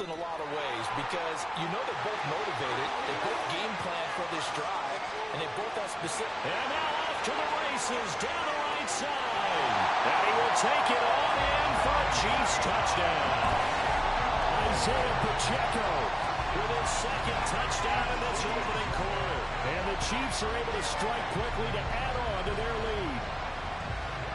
in a lot of ways because you know they're both motivated. They both game plan for this drive, and they both have specific. And now off to the races down the right side. And he will take it on in for a Chiefs touchdown. Isaiah Pacheco with his second touchdown in this opening quarter. And the Chiefs are able to strike quickly to add on to their lead.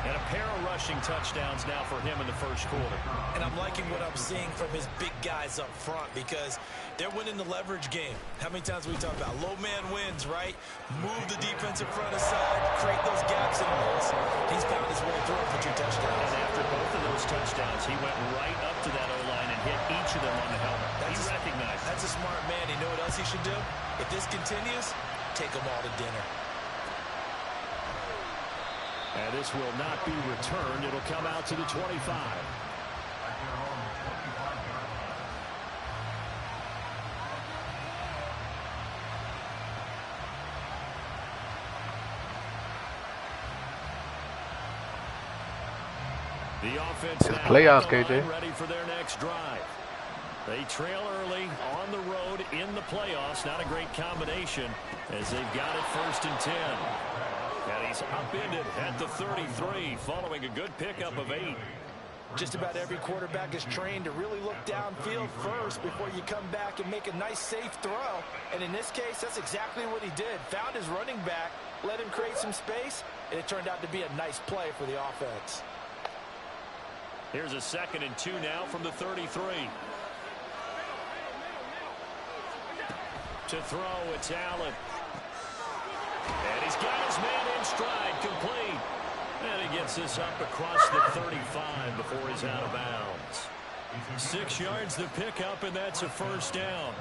And a pair of rushing touchdowns now for him in the first quarter. And I'm liking what I'm seeing from his big guys up front because they're winning the leverage game. How many times we talk about low man wins, right? Move the defensive front aside, create those gaps and holes. He's found his way through for 2 touchdowns. And after both of those touchdowns, he went right up to that O-line and hit each of them on the helmet. He recognized. That's a smart man. You know what else he should do? If this continues, take them all to dinner. And this will not be returned. It'll come out to the 25. The offense now playoffs, KJ. Ready for their next drive. They trail early on the road in the playoffs. Not a great combination as they've got it 1st and 10. And he's upended at the 33 following a good pickup of 8. Just about every quarterback is trained to really look downfield first before you come back and make a nice safe throw. And in this case, that's exactly what he did. Found his running back, let him create some space, and it turned out to be a nice play for the offense. Here's a 2nd and 2 now from the 33. To throw, it's Allen. And he's got his man in stride, complete. And he gets this up across the 35 before he's out of bounds. 6 yards the pickup, and that's a 1st down.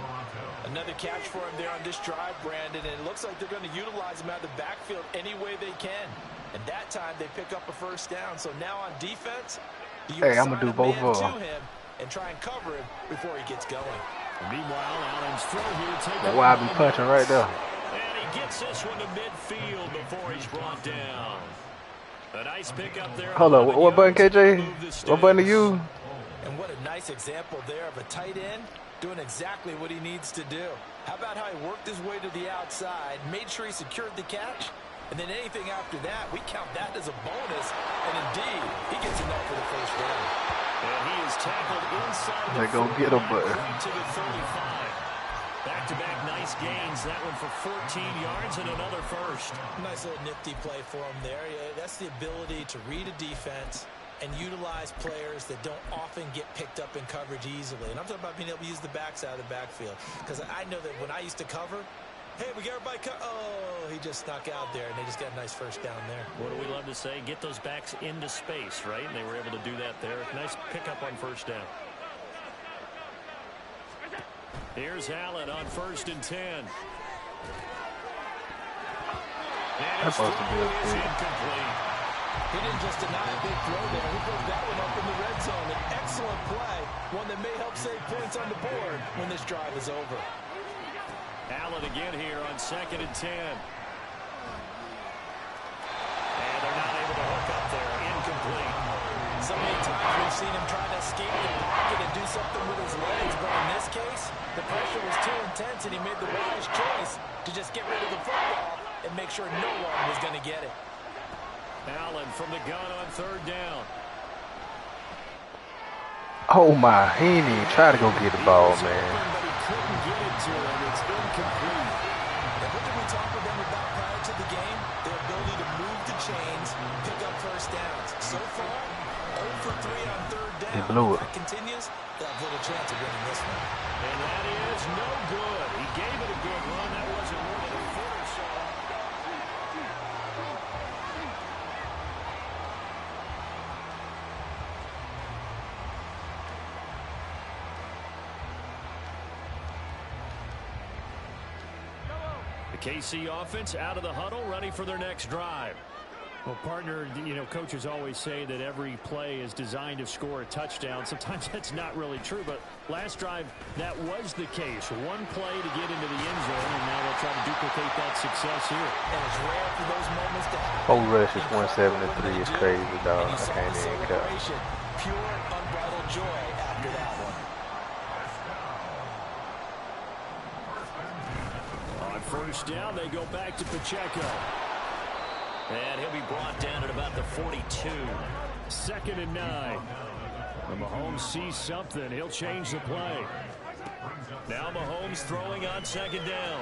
Another catch for him there on this drive, Brandon, and it looks like they're going to utilize him out of the backfield any way they can. And that time they pick up a 1st down. So now on defense, hey, I'm going to do both of them. Him and try and cover him before he gets going. Meanwhile, Allen's throw here taking. That's why I be punching right there. And he gets this one to midfield before he's brought down. A nice pickup there. Hold on, what button, KJ? What button are you? And what a nice example there of a tight end doing exactly what he needs to do. How about how he worked his way to the outside, made sure he secured the catch, and then anything after that, we count that as a bonus. And indeed, he gets enough for the 1st down. And he is tackled inside the they go get him, but to the 35. Back-to-back nice gains. That one for 14 yards and another 1st. Nice little nifty play for him there. Yeah, that's the ability to read a defense and utilize players that don't often get picked up in coverage easily. And I'm talking about being able to use the backs out of the backfield. Because I know that when I used to cover, hey, we got everybody oh, he just snuck out there, and they just got a nice 1st down there. What do we love to say? Get those backs into space, right? And they were able to do that there. Nice pickup on 1st down. Here's Allen on 1st and 10. that's supposed to be a big. Incomplete. He didn't just deny a big throw there. He put that one up in the red zone. An excellent play, one that may help save points on the board when this drive is over. Allen again here on 2nd and 10. And they're not able to hook up there. Incomplete. So many times we've seen him try to escape the pocket and do something with his legs, but in this case, the pressure was too intense, and he made the wise choice to just get rid of the football and make sure no one was going to get it. Allen from the gun on 3rd down. Oh my, he didn't even try to go get the ball, man. But he couldn't get it to him. It's incomplete. And what did we talk with them about prior to the game? Their ability to move the chains, pick up 1st downs. So far, 0 for 3 on 3rd down. He blew it. If that continues, they'll have little chance of winning this one. And that is no good. He gave it a good run. That wasn't more than a foot or so. The KC offense out of the huddle, ready for their next drive. Well, partner, you know, coaches always say that every play is designed to score a touchdown. Sometimes that's not really true, but last drive, that was the case. One play to get into the end zone, and now they'll try to duplicate that success here. And it's rare for those moments to happen. Whole rush is 173 is crazy, dog. I can't even count. Pure, unbridled joy after that one. first down. They go back to Pacheco. And he'll be brought down at about the 42. 2nd and 9. And Mahomes sees something. He'll change the play. Now Mahomes throwing on 2nd down.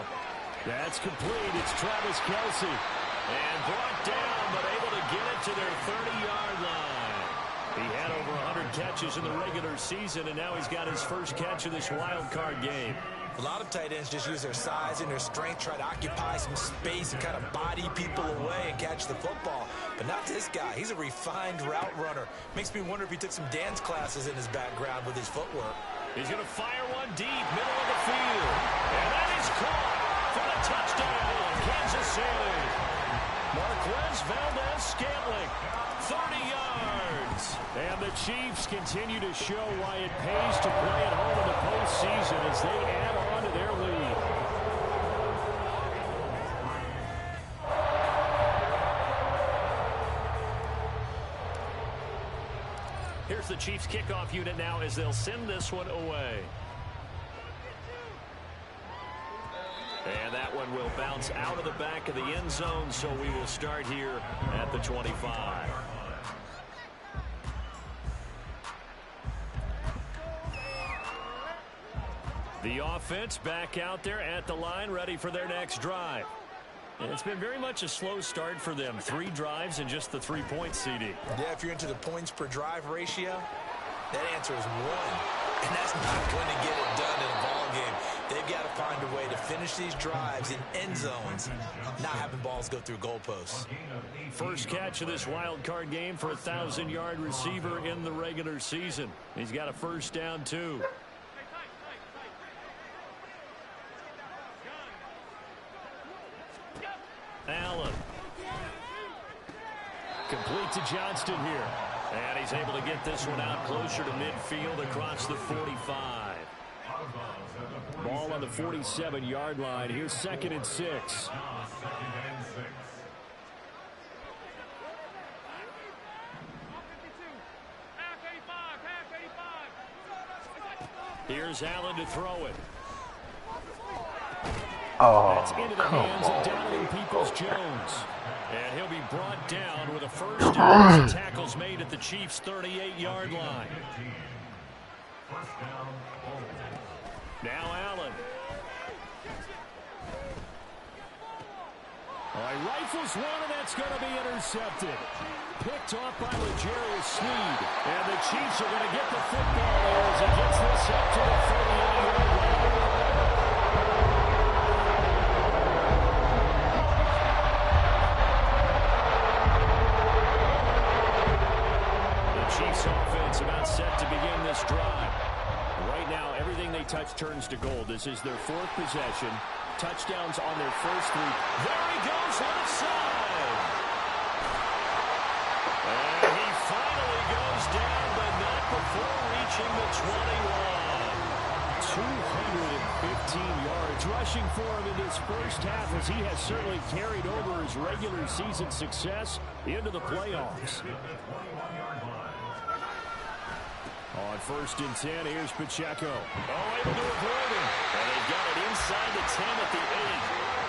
That's complete. It's Travis Kelce. And brought down, but able to get it to their 30-yard line. He had over 100 catches in the regular season, and now he's got his first catch of this wild card game. A lot of tight ends just use their size and their strength, try to occupy some space and kind of body people away and catch the football. But not this guy. He's a refined route runner. Makes me wonder if he took some dance classes in his background with his footwork. He's going to fire one deep, middle of the field. And that is caught for the touchdown, Kansas City. Marquez Valdez-Scantling, 30 yards. And the Chiefs continue to show why it pays to play at home in the postseason as they add on to their lead. Here's the Chiefs kickoff unit now as they'll send this one away. And that one will bounce out of the back of the end zone, so we will start here at the 25. The offense back out there at the line, ready for their next drive. And it's been very much a slow start for them. 3 drives and just the 3 points, CD. Yeah, if you're into the points per drive ratio, that answer is 1. And that's not going to get it done in a ball game. They've got to find a way to finish these drives in end zones, not having balls go through goalposts. First catch of this wild card game for a 1,000-yard receiver in the regular season. He's got a first down, too. Allen. Complete to Johnston here. And he's able to get this one out closer to midfield across the 45. Ball on the 47-yard line. Here's 2nd and 6. Here's Allen to throw it. That's into the come hands on. of Donovan Peoples-Jones. And he'll be brought down with a first down as the tackle's made at the Chiefs' 38-yard line. Now Allen. He rifles one, and that's going to be intercepted. Picked off by L'Jarius Sneed. And the Chiefs are going to get the football there as he gets this up to the 38-yard line. Chiefs offense about set to begin this drive. Right now, everything they touch turns to gold. This is their 4th possession. Touchdowns on their first 3. There he goes, left side. And he finally goes down, but not before reaching the 21. 215 yards rushing for him in this first half as he has certainly carried over his regular season success into the playoffs. On 1st and 10, here's Pacheco. Oh, able to avoid him. And they've got it inside the 10 at the 8.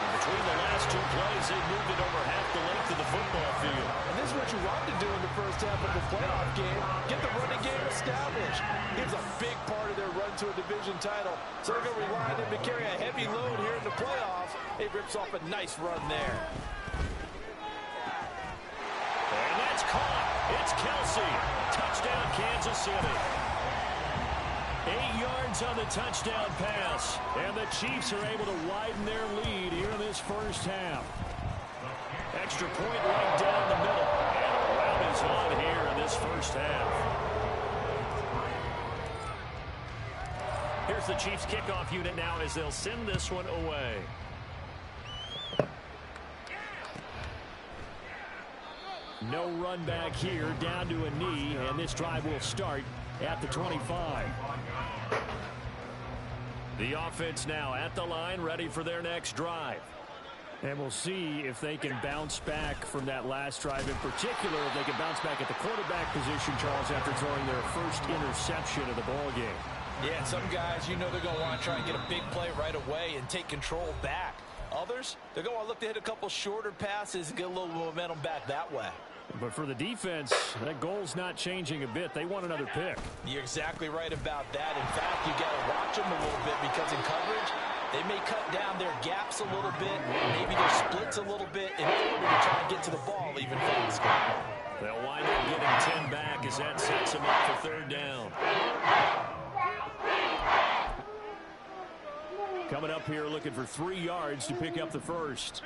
And between the last 2 plays, they moved it over half the length of the football field. And this is what you want to do in the first half of the playoff game. Get the running game established. He's a big part of their run to a division title. So they're going to rely on him to carry a heavy load here in the playoffs. He rips off a nice run there. And that's caught. It's Kelce. Touchdown, Kansas City. 8 yards on the touchdown pass. And the Chiefs are able to widen their lead here in this first half. Extra point right down the middle. And a rout is on here in this first half. Here's the Chiefs kickoff unit now as they'll send this one away. No run back here, down to a knee, and this drive will start at the 25. The offense now at the line, ready for their next drive. And we'll see if they can bounce back from that last drive, in particular if they can bounce back at the quarterback position, Charles, after throwing their first interception of the ball game. Yeah, and some guys, you know they're going to want to try and get a big play right away and take control back. Others, they're going to look to hit a couple shorter passes and get a little momentum back that way. But for the defense, that goal's not changing a bit. They want another pick. You're exactly right about that. In fact, you got to watch them a little bit because in coverage, they may cut down their gaps a little bit, maybe their splits a little bit in order to try and get to the ball even faster. They'll wind up getting 10 back as that sets them up for third down. Coming up here looking for 3 yards to pick up the first.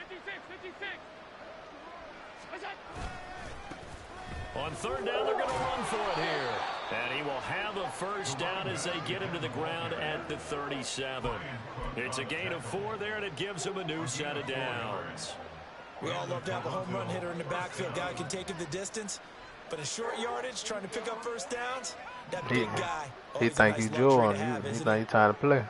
On third down, they're going to run for it here. And he will have a first down as they get him to the ground at the 37. It's a gain of 4 there, and it gives him a new set of downs. We all love to have a home run hitter in the backfield. Guy can take it the distance. But in short yardage, trying to pick up first downs, that big guy. He think you Joe. He think you trying to play.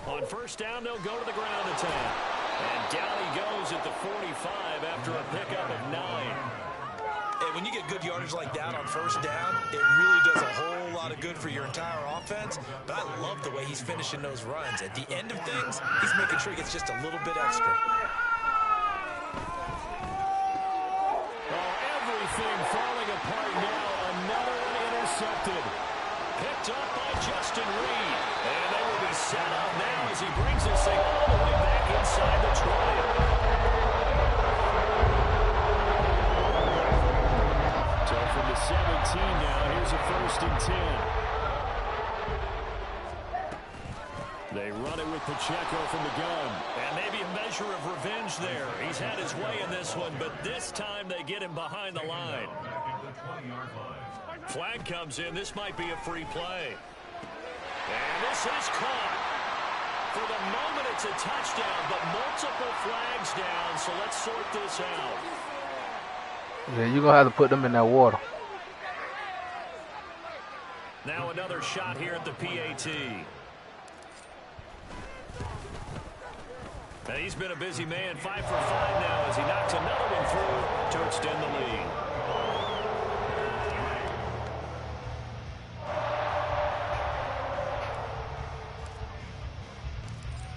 On first down, they'll go to the ground attack. And down he goes at the 45 after a pickup of 9. Hey, when you get good yardage like that on first down, it really does a whole lot of good for your entire offense. But I love the way he's finishing those runs. At the end of things, he's making sure he gets just a little bit extra. Oh, everything falling apart now. Another one intercepted. Picked up by Justin Reed. And they will be set up now as he brings this thing all the way back inside the 20. So from the 17 now, here's a 1st and 10. They run it with Pacheco from the gun. And maybe a measure of revenge there. He's had his way in this one, but this time they get him behind the line. Flag comes in. This might be a free play. And this is caught. For the moment, it's a touchdown, but multiple flags down, so let's sort this out. Yeah, you're going to have to put them in that water. Now another shot here at the PAT. And he's been a busy man, 5 for 5 now as he knocks another one through to extend the lead.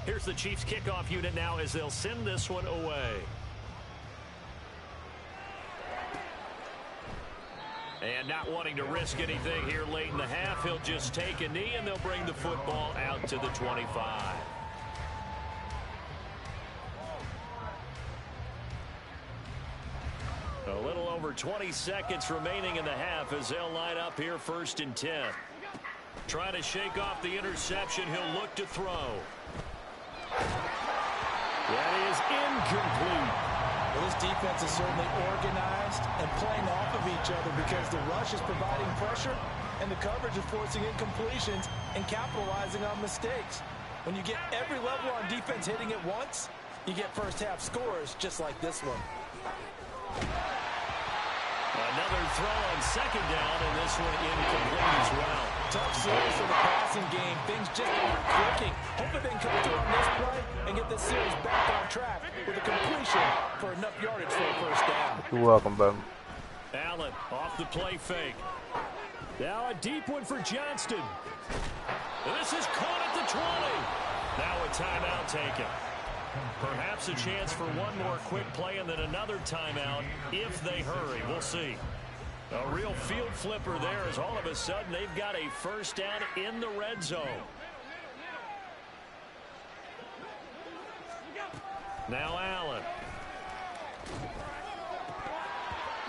Here's the Chiefs kickoff unit now as they'll send this one away. And not wanting to risk anything here late in the half, he'll just take a knee and they'll bring the football out to the 25. A little over 20 seconds remaining in the half as they'll line up here 1st and 10. Trying to shake off the interception, he'll look to throw. That is incomplete. Well, this defense is certainly organized and playing off of each other because the rush is providing pressure and the coverage is forcing incompletions and capitalizing on mistakes. When you get every level on defense hitting at once, you get first half scores just like this one. Another throw on 2nd down, and this one incomplete as well. Tough series for the passing game. Things just aren't clicking. Hoping they can come through on this play and get this series back on track with a completion for enough yardage for a first down. You're welcome, baby. Allen off the play fake. Now a deep one for Johnston. This is caught at the 20. Now a timeout taken. Perhaps a chance for one more quick play and then another timeout if they hurry. We'll see. A real field flipper there as all of a sudden they've got a first down in the red zone. Now Allen.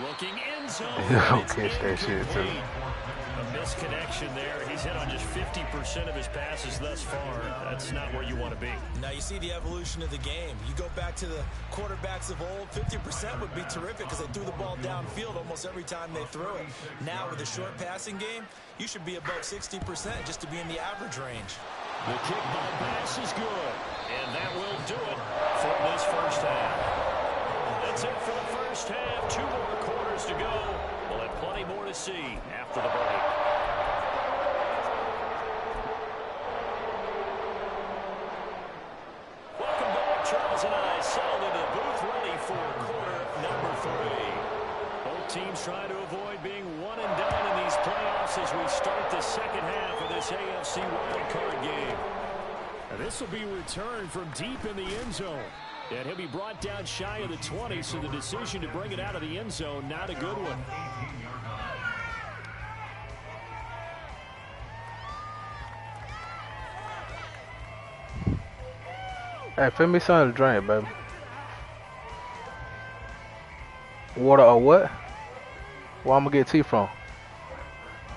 Looking end zone. Don't catch that shit, too. A misconnection there. He's hit on just 50% of his passes thus far. That's not where you want to be. Now you see the evolution of the game. You go back to the quarterbacks of old, 50% would be terrific because they threw the ball downfield almost every time they threw it. Now with a short passing game, you should be above 60% just to be in the average range. The kick by pass is good. And that will do it for this first half. That's it for the first half. 2 more quarters to go. We'll have plenty more to see after the break. Welcome back. Charles and I settled into the booth ready for quarter number 3. Both teams trying to avoid being one and done in these playoffs as we start the second half of this AFC wildcard game. And this will be returned from deep in the end zone. And he'll be brought down shy of the 20, so the decision to bring it out of the end zone, not a good one. Hey, fill me something to drink, baby. Water or what? Where I'm gonna get tea from?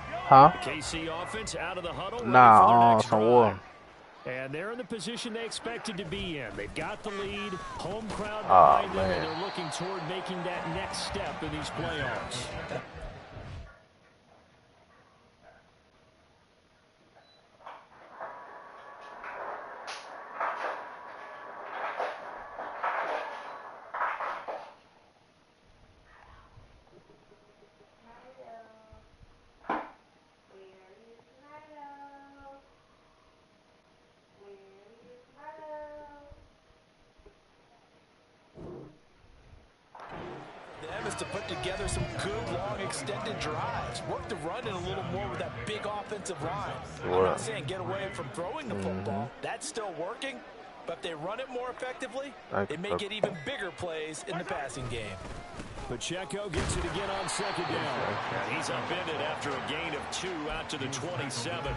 Huh? KC offense out of the huddle. Nah, some water. And they're in the position they expected to be in. They've got the lead, home crowd behind them, and they're looking toward making that next step in these playoffs. To put together some good, long, extended drives. Work the run in a little more with that big offensive line. I'm not saying get away from throwing the football. That's still working. But if they run it more effectively, they may get even bigger plays in the passing game. Pacheco gets it again on second down. And he's upended after a gain of 2 out to the 27.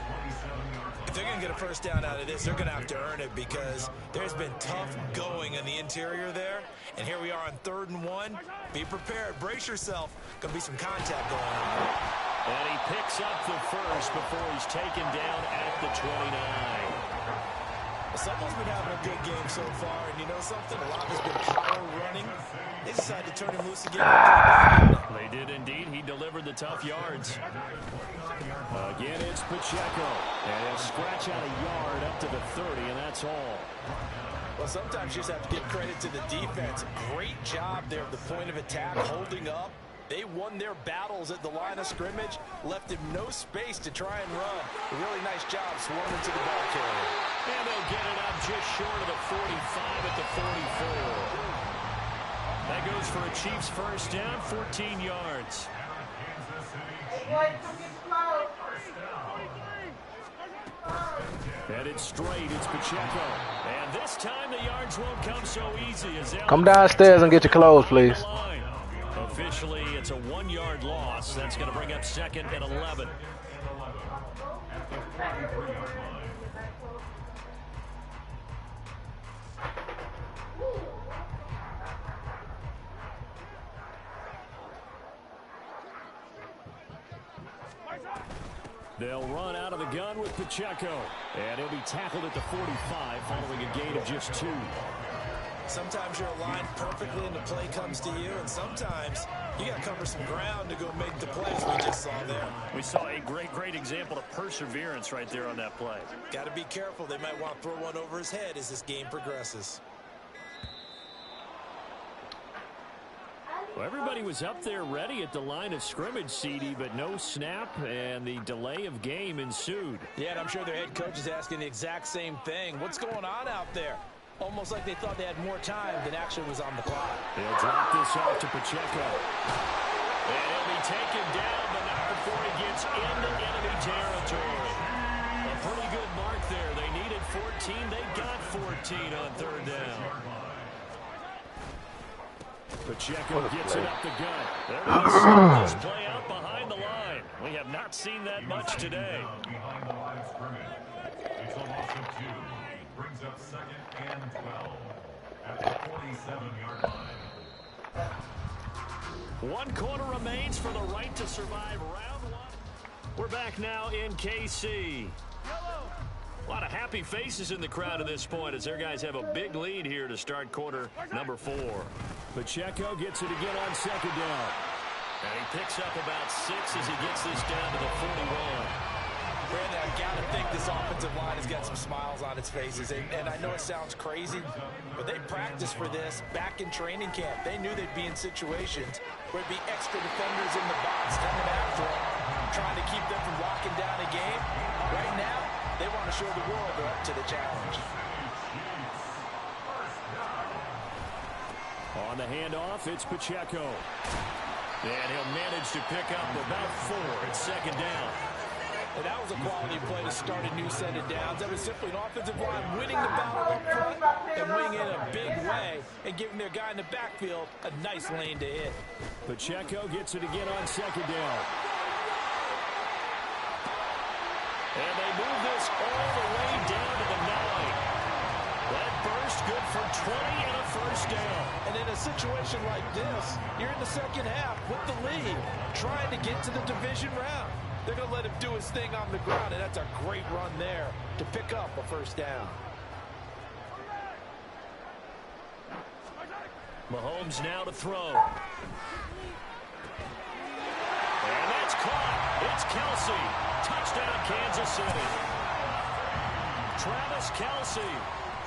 If they're going to get a first down out of this, they're going to have to earn it because there's been tough going in the interior there. And here we are on 3rd and 1. Be prepared. Brace yourself. Going to be some contact going on. And he picks up the first before he's taken down at the 29. Someone's been having a good game so far, and you know something? A lot has been power running. They decided to turn him loose again. They did indeed. He delivered the tough yards. Again, it's Pacheco. And he'll scratch out a yard up to the 30, and that's all. Well, sometimes you just have to give credit to the defense. Great job there at the point of attack, holding up. They won their battles at the line of scrimmage, left him no space to try and run. A really nice job swarming to the ball carrier. And they'll get it up just short of the 45 at the 44. That goes for a Chiefs first down, 14 yards. Headed straight, it's Pacheco. And this time the yards won't come so easy. As come downstairs and get your clothes, please. Officially, it's a 1-yard loss. That's going to bring up 2nd and 11. They'll run out of the gun with Pacheco. And he'll be tackled at the 45 following a gain of just 2. Sometimes you're aligned perfectly and the play comes to you, and sometimes you got to cover some ground to go make the plays we just saw there. We saw a great example of perseverance right there on that play. Got to be careful. They might want to throw one over his head as this game progresses. Well, everybody was up there ready at the line of scrimmage, CD, but no snap, and the delay of game ensued. Yeah, and I'm sure their head coach is asking the exact same thing. What's going on out there? Almost like they thought they had more time than actually was on the clock. They'll drop this off to Pacheco. And he'll be taken down, but not before he gets into enemy territory. A pretty good mark there. They needed 14. They got 14 on 3rd down. Pacheco gets it up the gut. They're going to send this play out behind the line. We have not seen that much today. It's a loss of 2. Brings up 2nd and 12 at the 47-yard line. 1 quarter remains for the right to survive round 1. We're back now in KC. A lot of happy faces in the crowd at this point as their guys have a big lead here to start quarter number 4. Pacheco gets it again on 2nd down. And he picks up about 6 as he gets this down to the 41. Brandon, I got to think this offensive line has got some smiles on its faces. And I know it sounds crazy, but they practiced for this back in training camp. They knew they'd be in situations where there'd be extra defenders in the box coming after them, trying to keep them from locking down a game. Right now, they want to show the world they're up to the challenge. On the handoff, it's Pacheco. And he'll manage to pick up about 4 at 2nd down. And that was a quality play to start a new set of downs. That was simply an offensive line winning the battle up front and winning in a big way and giving their guy in the backfield a nice lane to hit. Pacheco gets it again on second down. And they move this all the way down to the 9. That burst good for 20 and a first down. And in a situation like this, you're in the second half with the lead, trying to get to the division round. They're going to let him do his thing on the ground, and that's a great run there to pick up a first down. Mahomes now to throw. And that's caught. It's Kelsey. Touchdown, Kansas City. Travis Kelsey,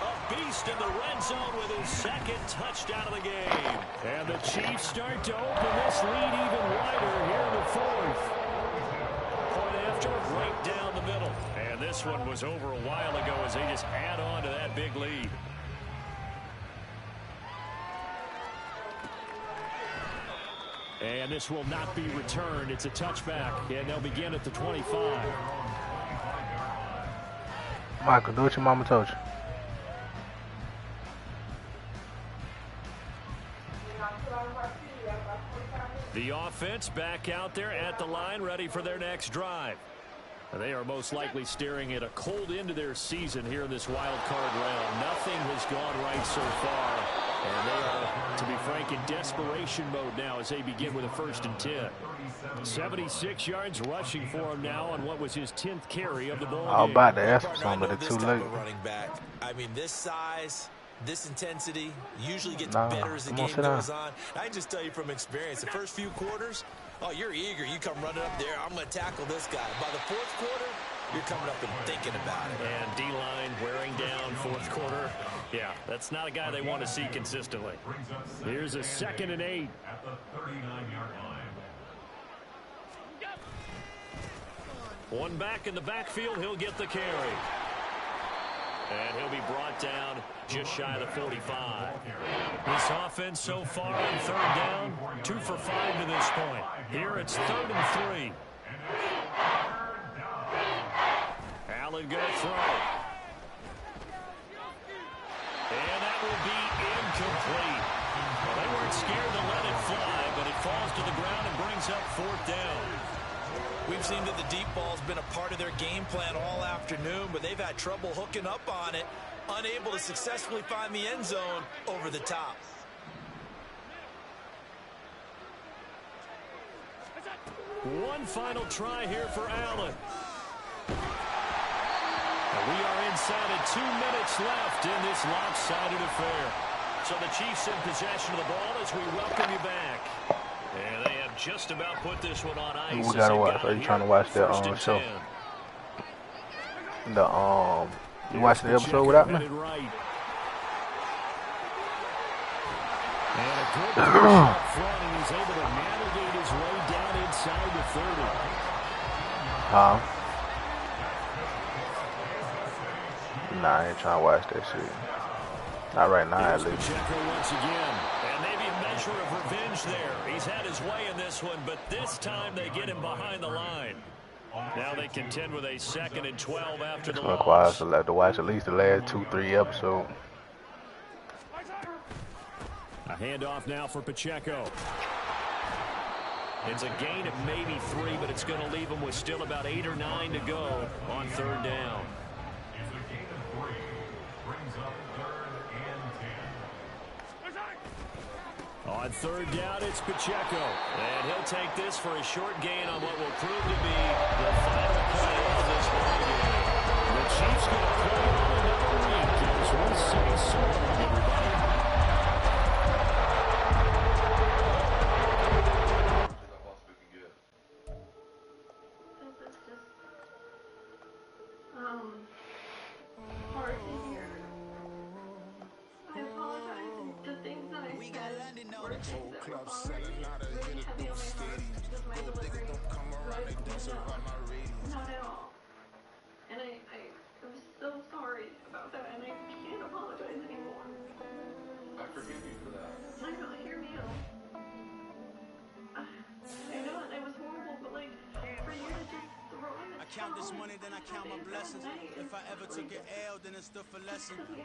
a beast in the red zone with his second touchdown of the game. And the Chiefs start to open this lead even wider here in the fourth. Point after, right down the middle. And this one was over a while ago as they just add on to that big lead. And this will not be returned. It's a touchback, and they'll begin at the 25. Michael, do what your mama told you. The offense back out there at the line, ready for their next drive. They are most likely staring at a cold end to their season here in this wild card round. Nothing has gone right so far. And they are, to be frank, in desperation mode now as they begin with a 1st and 10. 76 yards rushing for him now on what was his 10th carry of the ball game. I was about to ask for something, but it's too late. Running back. I mean, this size, this intensity usually gets better as the game goes on. I can just tell you from experience, the first few quarters, oh, you're eager. You come running up there. I'm going to tackle this guy. By the 4th quarter, you're coming up and thinking about it. And D-line wearing down 4th quarter. Yeah, that's not a guy they want to see consistently. Here's a 2nd and 8. At the 39-yard line. One back in the backfield. He'll get the carry. And he'll be brought down just shy of the 45. This offense so far on 3rd down, 2 for 5 to this point. Here it's 3rd and 3. Allen going to throw. And that will be incomplete. Well, they weren't scared to let it fly, but it falls to the ground and brings up 4th down. We've seen that the deep ball's been a part of their game plan all afternoon, but they've had trouble hooking up on it, unable to successfully find the end zone over the top. One final try here for Allen. We are inside of 2 minutes left in this lopsided affair. So the Chiefs in possession of the ball as we welcome you back. And they have just about put this one on ice. We gotta watch. Are you trying to watch that show? You watching the episode without me? And a good shot front, and he's able to navigate his way down inside the 30. Nah, I ain't trying to watch that shit. Not right now, at least. Pacheco once again. And maybe a measure of revenge there. He's had his way in this one, but this time they get him behind the line. Now they contend with a 2nd and 12 after the loss. It's going to watch at least the last 2-3 episodes. A handoff now for Pacheco. It's a gain of maybe 3, but it's going to leave him with still about 8 or 9 to go on 3rd down. It's a gain of 3. Brings up 3rd and 10. On 3rd down, it's Pacheco. And he'll take this for a short gain on what will prove to be the final play of this ball game. The Chiefs going to play on another week as we say so long, everybody. count this money, then I count my blessings. If I ever took an L, then it stood for lesson.